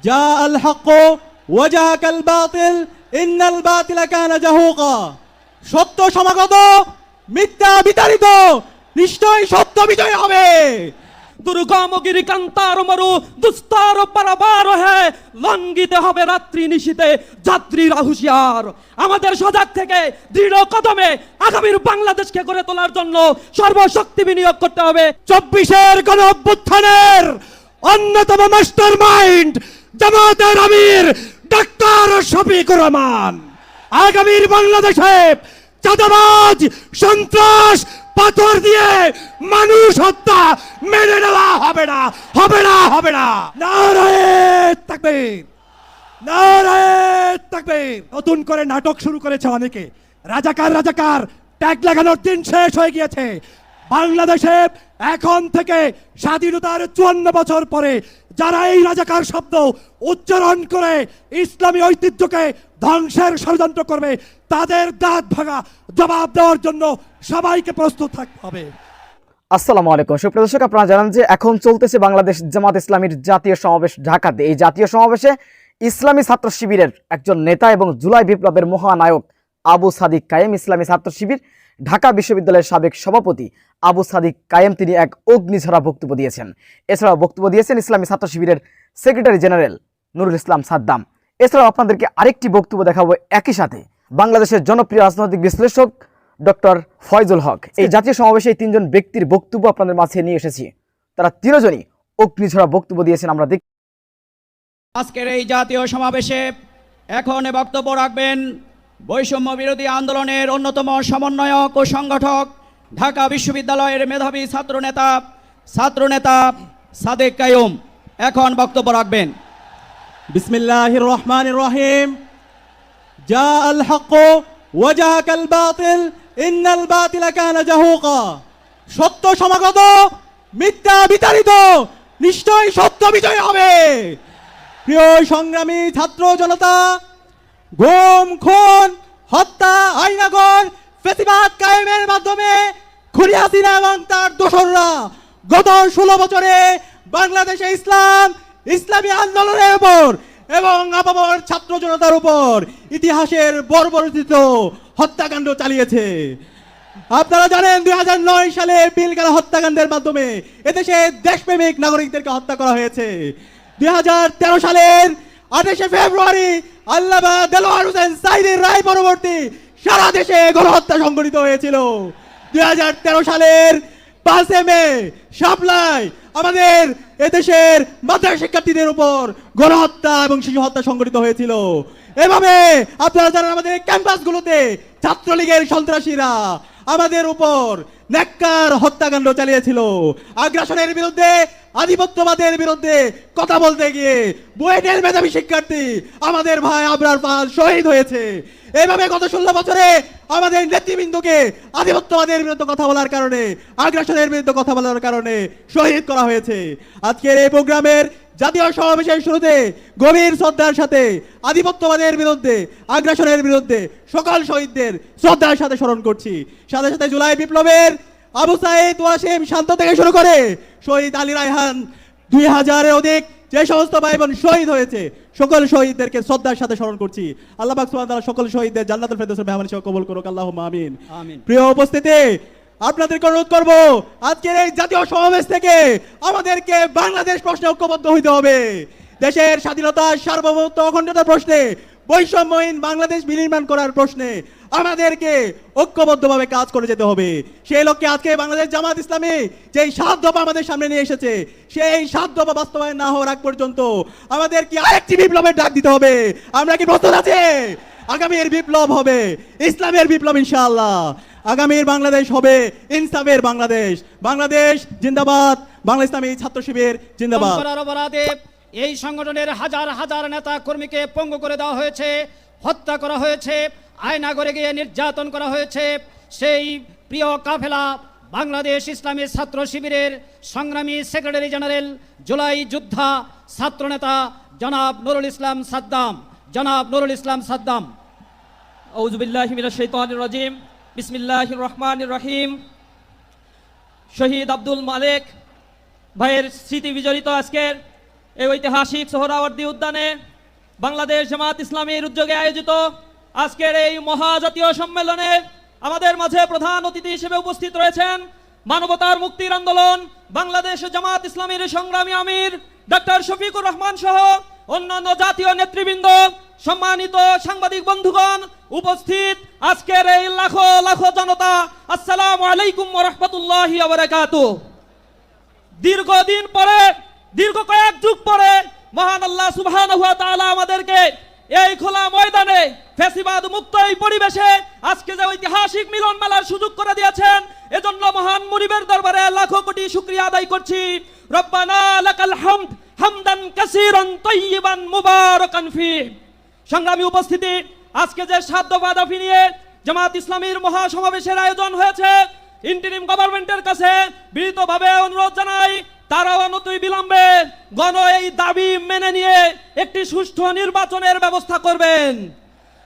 জাআল হক ওয়া জাহাকাল বাতিল ইন্নাল বাতিলা কানা জাহুকা। সত্য সমাগত, মিথ্যা বিতাড়িত, নিশ্চয়ই সত্য বিজয় হবে। দুর্গম গিরিকান্তার মরু দুস্তার পারাবার হে, লঙ্ঘিতে হবে রাত্রি নিশীতে যাত্রীরা হুঁশিয়ার। আমাদের সজাগ থেকে দৃঢ় কদমে আগামীর বাংলাদেশকে গড়ে তোলার জন্য সর্বশক্তি বিনিয়োগ করতে হবে। 24-এর গণ অভ্যুত্থানের অন্যতম মাস্টার মাইন্ড জামাতের আমির ডাক্তার শফিকুর রহমান। আগামীর বাংলাদেশে চাঁদাবাজ, সন্ত্রাস, পাথর দিয়ে মানুষ হত্যা মেনে নেওয়া হবে না, হবে না, হবে না। নারায়ে তাকবীর, নারায়ে তাকবীর। নতুন করে নাটক শুরু করেছে অনেকে। রাজাকার রাজাকার ট্যাগ লাগানোর দিন শেষ হয়ে গিয়েছে। বাংলাদেশে এখন থেকে স্বাধীনতার 54 বছর পরে যারা এই রাজাকার শব্দ উচ্চারণ করে ইসলামী ঐতিহ্যকে ধ্বংসের ষড়যন্ত্র করবে, তাদের দাঁত ভাঙা জবাব দেওয়ার জন্য সবাইকে প্রস্তুত থাকতে হবে। আসসালামু আলাইকুম সুপ্রিয় দর্শক, আপনারা জানেন যে এখন চলতেছে বাংলাদেশ জামাত ইসলামীর জাতীয় সমাবেশ ঢাকাতে। এই জাতীয় সমাবেশে ইসলামী ছাত্র শিবিরের একজন নেতা এবং জুলাই বিপ্লবের মহানায়ক আবু সাদিক কায়েম, ইসলামী ছাত্র শিবির ঢাকা বিশ্ববিদ্যালয়ের সাবেক সভাপতি আবু সাদিক কায়েম, তিনি এক অগ্নিঝরা বক্তব্য দিয়েছেন। এছাড়াও বক্তব্য দিয়েছেন ইসলামী ছাত্র শিবিরের সেক্রেটারি জেনারেল নুরুল ইসলাম সাদ্দাম। এছাড়াও আপনাদেরকে আরেকটি বক্তব্য দেখাবো একই সাথে বাংলাদেশের জনপ্রিয় রাজনৈতিক বিশ্লেষক ডক্টর ফয়জুল হক। এই জাতীয় সমাবেশে এই তিনজন ব্যক্তির বক্তব্য আপনাদের মাঝে নিয়ে এসেছি। তারা তিনজনই অগ্নিঝরা বক্তব্য দিয়েছেন। আমরা দেখি আজকের এই জাতীয় সমাবেশে এখন বক্তব্য রাখবেন বৈষম্য বিরোধী আন্দোলনের অন্যতম সমন্বয়ক ও সংগঠক, ঢাকা বিশ্ববিদ্যালয়ের মেধাবী ছাত্রনেতা সাদেক কায়ুম এখন বক্তব্য রাখবেন। বিসমিল্লাহির রহমানির রহিম। জাআল হক ওয়া জাহাকাল বাতিল ইন্নাল বাতিলা কানা জাহুকা। সত্য সমাগত, মিথ্যা বিতাড়িত, নিশ্চয়ই সত্য বিজয় হবে। প্রিয় সংগ্রামী ছাত্র জনতা, গুম, খুন, হত্যা, আইনাগর, ফেসিবাদ কায়েমের মাধ্যমে খুনি হাসিনা এবং তার দোসররা গত 16 বছরে বাংলাদেশে ইসলামী আন্দোলনের উপর এবং আপামর ছাত্র জনতার উপর ইতিহাসের বর্বরোচিত হত্যাকাণ্ড চালিয়েছে। আপনারা জানেন 2009 সালে পিলখানা হত্যাকাণ্ডের মাধ্যমে এদেশে দেশপ্রেমিক নাগরিকদেরকে হত্যা করা হয়েছে। 2013 সালের 28 ফেব্রুয়ারি আল্লামা দেলোয়ার হোসেন সাঈদীর রায় পরবর্তী সারা দেশে গণহত্যা সংঘটিত হয়েছিল। 2013 সালের 5 মে শাপলায় আমাদের এদেশের মাদ্রাসা শিক্ষার্থীদের উপর গণহত্যা এবং শিশু হত্যা সংঘটিত হয়েছিল। এভাবে আপনারা জানেন আমাদের ক্যাম্পাসগুলোতে ছাত্রলীগের সন্ত্রাসীরা আমাদের উপর নেককার হত্যাকাণ্ড চালিয়েছিল। আগ্রাসনের বিরুদ্ধে, আধিপত্যবাদের বিরুদ্ধে কথা বলতে গিয়ে বুয়েটের মেধাবী শিক্ষার্থী আমাদের ভাই আবরার পাল শহীদ হয়েছে। এইভাবে গত 16 বছরে আমাদের নেতৃবৃন্দকে আধিপত্যবাদের বিরুদ্ধে কথা বলার কারণে, আগ্রাসনের বিরুদ্ধে কথা বলার কারণে শহীদ করা হয়েছে। আজকের এই প্রোগ্রামের জাতীয় সমাবেশের শুরুতে গভীর শ্রদ্ধার সাথে আধিপত্যবাদের বিরুদ্ধে, আগ্রাসনের বিরুদ্ধে সকল শহীদদের শ্রদ্ধার সাথে স্মরণ করছি। সাথে সাথে জুলাই বিপ্লবের আবু সাঈদ, ওয়াসিম, শান্ত থেকে শুরু করে শহীদ আলী রায়হান 2000-এর অধিক যে সমস্ত ভাই বোন শহীদ হয়েছে, সকল শহীদদেরকে শ্রদ্ধার সাথে স্মরণ করছি। আল্লাহ পাক সুবহানাহু ওয়া তাআলা সকল শহীদদের জান্নাতুল ফেরদৌসের মেহমান হিসেবে কবুল করুক, আল্লাহুম্মা আমিন। প্রিয় উপস্থিতি, আপনাদেরকে অনুরোধ করব আজকের এই জাতীয় সমাবেশ থেকে আমাদেরকে বাংলাদেশ প্রশ্নে ঐক্যবদ্ধ হইতে হবে। দেশের স্বাধীনতা, সার্বভৌমত্ব, অখণ্ডতার প্রশ্নে, বৈষম্যহীন বাংলাদেশ বিনির্মাণ করার প্রশ্নে আমাদেরকে ঐক্যবদ্ধভাবে কাজ করে যেতে হবে। সেই লক্ষ্যে আজকে বাংলাদেশ জামাত ইসলামী যেই 7 দফা আমাদের সামনে নিয়ে এসেছে, সেই 7 দফা বাস্তবায়ন না হওয়ার আগ পর্যন্ত আমাদেরকে আরেকটি বিপ্লবের ডাক দিতে হবে। আমরা কি প্রস্তুত আছি? আগামীর বিপ্লব হবে ইসলামের বিপ্লব ইনশাআল্লাহ। আগামীর বাংলাদেশ হবে ইনসাফের বাংলাদেশ। বাংলাদেশ জিন্দাবাদ, বাংলা ইসলামী ছাত্র শিবির জিন্দাবাদ। অপরাধে এই সংগঠনের হাজার হাজার নেতা কর্মীকে পঙ্গু করে দেওয়া হয়েছে, হত্যা করা হয়েছে, আয়নাগরে গিয়ে নির্যাতন করা হয়েছে। সেই প্রিয় কাফেলা বাংলাদেশ ইসলামী ছাত্র শিবিরের সংগ্রামী সেক্রেটারি জেনারেল, জুলাই যোদ্ধা ছাত্রনেতা জনাব নুরুল ইসলাম সাদ্দাম। আউযু বিল্লাহি মিনাশ শাইতানির রাজিম। বিসমিল্লাহির রহমানির রহিম। শহীদ আব্দুল মালেক ভাইয়ের স্মৃতি বিজড়িত আজকের এই ঐতিহাসিক সোহরাওয়ার্দী উদ্যানে বাংলাদেশ জামাত ইসলামীর উদ্যোগে আয়োজিত আজকের এই মহাজাতীয় সম্মেলনে আমাদের মাঝে প্রধান অতিথি হিসেবে উপস্থিত রয়েছেন মানবতার মুক্তির আন্দোলন বাংলাদেশ জামাত ইসলামীর সংগ্রামী আমির ডক্টর শফিকুর রহমান সহ অন্যান্য জাতীয় নেতৃবৃন্দ, সম্মানিত সাংবাদিক বন্ধুগণ, উপস্থিত আজকের এই লাখো লাখো জনতা, আসসালামু আলাইকুম ওয়া রাহমাতুল্লাহি ওয়া বারাকাতুহু। দীর্ঘদিন পরে, দীর্ঘ কয়েক যুগ পরে মহান আল্লাহ সুবহানাহু ওয়া তাআলা আমাদেরকে এই খোলা ময়দানে ফ্যাসিবাদ মুক্ত এই পরিবেশে আজকে যে ঐতিহাসিক মিলন মেলার সুযোগ করে দিয়েছেন, এজন্য মহান মুনিবের দরবারে লাখো কোটি শুকরিয়া আদায় করছি। রব্বানা লাকাল হামদ হামদান কাসীরান তাইয়িবান মুবারাকান ফিহ। সংগ্রামী উপস্থিতি, আজকে যে 7 দফা দাবি নিয়ে জামাত ইসলামীর মহাসমাবেশের আয়োজন হয়েছে, ইন্টারিম গভর্নমেন্টের কাছে বিনীতভাবে অনুরোধ জানাই তারা অনতি বিলম্বে গণ এই দাবি মেনে নিয়ে একটি সুষ্ঠু নির্বাচনের ব্যবস্থা করবেন।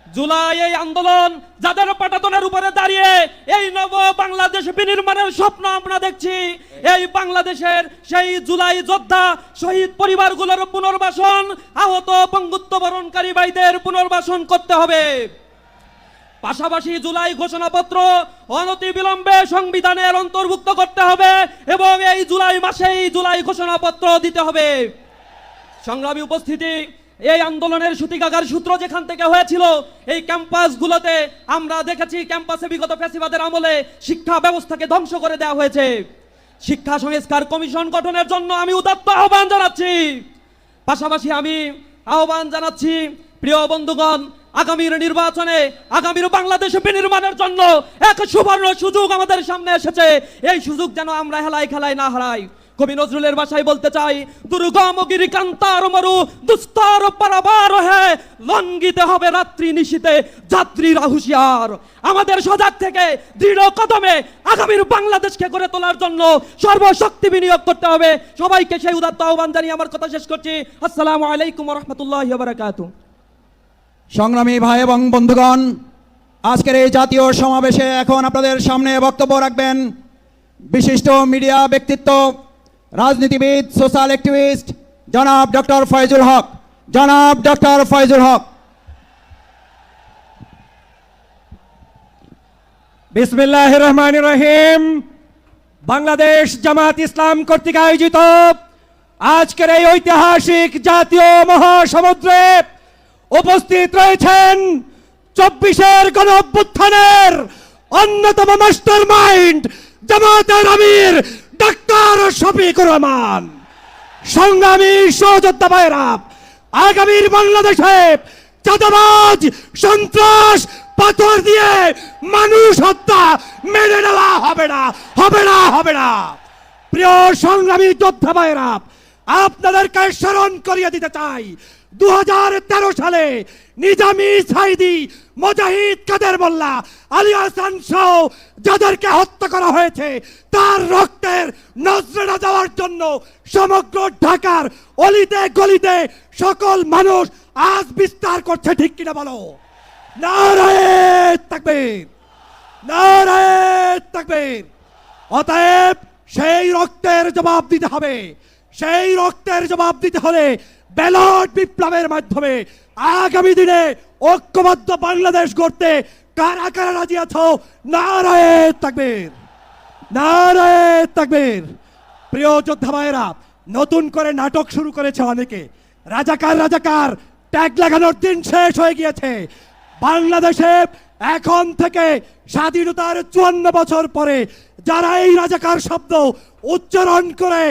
জুলাই এই আন্দোলন যাদের পাটাতনের উপরে দাঁড়িয়ে এই নব বাংলাদেশ বিনির্মাণের স্বপ্ন আমরা দেখছি, এই বাংলাদেশের সেই জুলাই যোদ্ধা শহীদ পরিবারগুলোর পুনর্বাসন, আহত পঙ্গুত্ব বরণকারী ভাইদের পুনর্বাসন করতে হবে। পাশাপাশি জুলাই ঘোষণাপত্র অনতি বিলম্বে সংবিধানের অন্তর্ভুক্ত করতে হবে এবং এই জুলাই মাসেই জুলাই ঘোষণাপত্র দিতে হবে। সংগ্রামী উপস্থিতি, এই আন্দোলনের সূতিকাগার সূত্র যেখান থেকে হয়েছিল, এই ক্যাম্পাসগুলোতে আমরা দেখেছি ক্যাম্পাসে বিগত ফ্যাসিবাদের আমলে শিক্ষা ব্যবস্থাকে ধ্বংস করে দেওয়া হয়েছে। শিক্ষা সংস্কার কমিশন গঠনের জন্য আমি উদাত্ত আহ্বান জানাচ্ছি। পাশাপাশি আমি আহ্বান জানাচ্ছি, প্রিয় বন্ধুগণ, আগামীর নির্বাচনে আগামীর বাংলাদেশ বিনির্মাণের জন্য এক সুবর্ণ সুযোগ আমাদের সামনে এসেছে। এই সুযোগ যেন আমরা হেলায় খেলায় না হারাই। কবি নজরুলের ভাষায় বলতে চাই, দুর্গম গিরি কান্তার মরু দুস্তর পারাবার হে, লঙ্ঘিতে হবে রাত্রি নিশীতে যাত্রীরা হুঁশিয়ার। আমাদের সজাগ থেকে দৃঢ় কদমে আগামীর বাংলাদেশকে গড়ে তোলার জন্য সর্বশক্তি বিনিয়োগ করতে হবে। সবাইকে সেই উদাত্ত আহ্বান জানিয়ে আমার কথা শেষ করছি। আসসালামু আলাইকুম ওয়া রাহমাতুল্লাহি ওয়া বারাকাতুহু। সংগ্রামী ভাই এবং বন্ধুগণ, আজকের এই জাতীয় সমাবেশে এখন আপনাদের সামনে বক্তব্য রাখবেন বিশিষ্ট মিডিয়া ব্যক্তিত্ব, রাজনীতিবিদ, সোশ্যাল অ্যাক্টিভিস্ট জনাব ডক্টর ফয়জুল হক। জনাব ডক্টর ফয়জুল হক। বিসমিল্লাহির রহমানির রহিম। বাংলাদেশ জামাত ইসলাম কর্তৃক আয়োজিত আজকের এই ঐতিহাসিক জাতীয় মহাসমুদ্রে উপস্থিত রয়েছেন 24-এর গণ অভ্যুত্থানের অন্যতম মাস্টার মাইন্ড জামাতের আমির ডাক্তার শফিকুর রহমান। সংগ্রামী সহযোদ্ধা ভাইরা, আগামীর বাংলাদেশে চাঁদাবাজ, সন্ত্রাস, পাথর দিয়ে মানুষ হত্যা মেনে নেওয়া হবে না, হবে না, হবে না। প্রিয় সংগ্রামী যোদ্ধা ভাইরা, আপনাদেরকে স্মরণ করিয়ে দিতে চাই, 2013 সালে নিজামী, সাইদি, মুজাহিদ, কাদের মোল্লা, আলী হাসান সহ যাদেরকে হত্যা করা হয়েছে, তার রক্তের নজরানা দেওয়ার জন্য সমগ্র ঢাকার অলিতে গলিতে সকল মানুষ আজ বিস্তার করছে। ঠিক কিনা বলো? নারায়ে তাকবীর, নারায়ে তাকবীর। অতএব সেই রক্তের জবাব দিতে হবে। সেই রক্তের জবাব দিতে হলে ব্যালট বিপ্লবের মাধ্যমে আগামী দিনে ঐক্যবদ্ধ বাংলাদেশ গড়তে কারা কারা রাজি আছো? নারায়ে তাকবীর, নারায়ে তাকবীর। প্রিয় যোদ্ধা ভাইয়েরা, নতুন করে নাটক শুরু করেছে অনেকে। রাজাকার রাজাকার ট্যাগ লাগানোর দিন শেষ হয়ে গিয়েছে। বাংলাদেশে এখন থেকে স্বাধীনতার 54 বছর পরে যারা এই রাজাকার শব্দ উচ্চারণ করে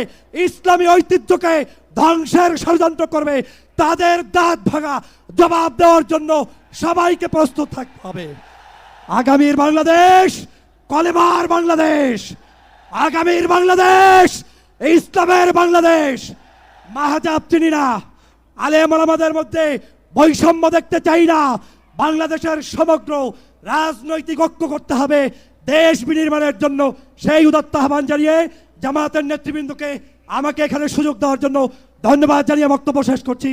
ইসলামী ঐতিহ্যকে ধ্বংসের ষড়যন্ত্র করবে, তাদের দাঁত ভাঙা জবাব দেওয়ার জন্য সবাইকে প্রস্তুত থাকতে হবে। আগামীর বাংলাদেশ কলেমার বাংলাদেশ, আগামীর বাংলাদেশ ইসলামের বাংলাদেশ। মাহজাব চিনি না, আলেম ওলামাদের মধ্যে বৈষম্য দেখতে চাই না। বাংলাদেশের সমগ্র রাজনৈতিক ঐক্য করতে হবে দেশ বিনির্মাণের জন্য। সেই উদাত্ত আহ্বান জানিয়ে জামাতের নেতৃবৃন্দকে আমাকে এখানে সুযোগ দেওয়ার জন্য ধন্যবাদ জানিয়ে বক্তব্য শেষ করছি।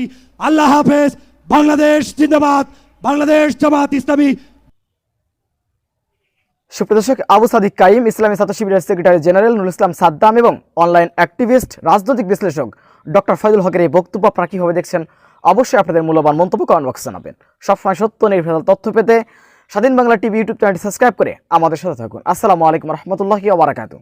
আল্লাহ হাফেজ। বাংলাদেশ জিন্দাবাদ। বাংলাদেশ জামাত ইসলামী। সুপ্রিয় দর্শক, আবু সাদিক কাইম, ইসলামী ছাত্র শিবিরের সেক্রেটারি জেনারেল নুরুল ইসলাম সাদ্দাম এবং অনলাইন অ্যাক্টিভিস্ট রাজনৈতিক বিশ্লেষক ডক্টর ফয়জুল হকের এই বক্তব্য আপনারা কীভাবে দেখছেন অবশ্যই আপনাদের মূল্যবান মন্তব্য কমেন্ট বক্সে জানাবেন। সবসময় সত্য নির্ভেজাল তথ্য পেতে স্বাধীন বাংলা টিভি ইউটিউব চ্যানেলটি সাবস্ক্রাইব করে আমাদের সাথে থাকুন। আসসালামু আলাইকুম রহমতুল্লাহি ওয়া বারাকাতুহু।